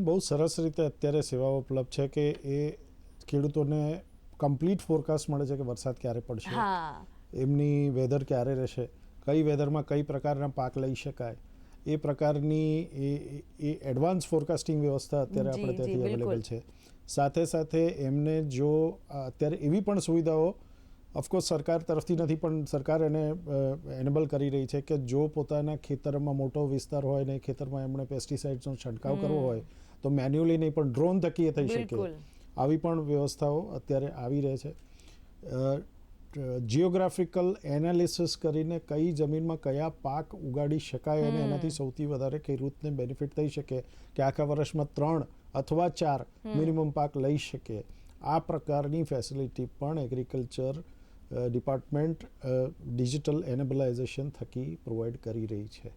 બેન બહુ સરસ રીતે અત્યારે સેવાઓ ઉપલબ્ધ છે કે એ ખેડૂતોને કમ્પ્લીટ ફોરકાસ્ટ મળે છે કે વરસાદ ક્યારે પડશે, એમની વેધર ક્યારે રહેશે, કઈ વેધરમાં કઈ પ્રકારના પાક લઈ શકાય, એ પ્રકારની એ એડવાન્સ ફોરકાસ્ટિંગ વ્યવસ્થા અત્યારે આપણે ત્યાંથી અવેલેબલ છે. સાથે સાથે એમને જો અત્યારે એવી પણ સુવિધાઓ ઓફકોર્સ સરકાર તરફથી નથી પણ સરકાર એને એનેબલ કરી રહી છે કે જો પોતાના ખેતરમાં મોટો વિસ્તાર હોય ને ખેતરમાં એમણે પેસ્ટિસાઇડ્સનો છંટકાવ કરવો હોય તો મેન્યુઅલી નહીં પણ ડ્રોન થકી એ થઈ શકે. આવી પણ વ્યવસ્થાઓ અત્યારે આવી રહે છે. જિયોગ્રાફિકલ એનાલિસિસ કરીને કઈ જમીનમાં કયા પાક ઉગાડી શકાય અને એનાથી સૌથી વધારે ખેડૂતને બેનિફિટ થઈ શકે કે આખા વર્ષમાં 3 અથવા 4 મિનિમમ પાક લઈ શકે, આ પ્રકારની ફેસિલિટી પણ એગ્રીકલ્ચર ડિપાર્ટમેન્ટ ડિજિટલ એનેબલાઇઝેશન થકી પ્રોવાઈડ કરી રહી છે.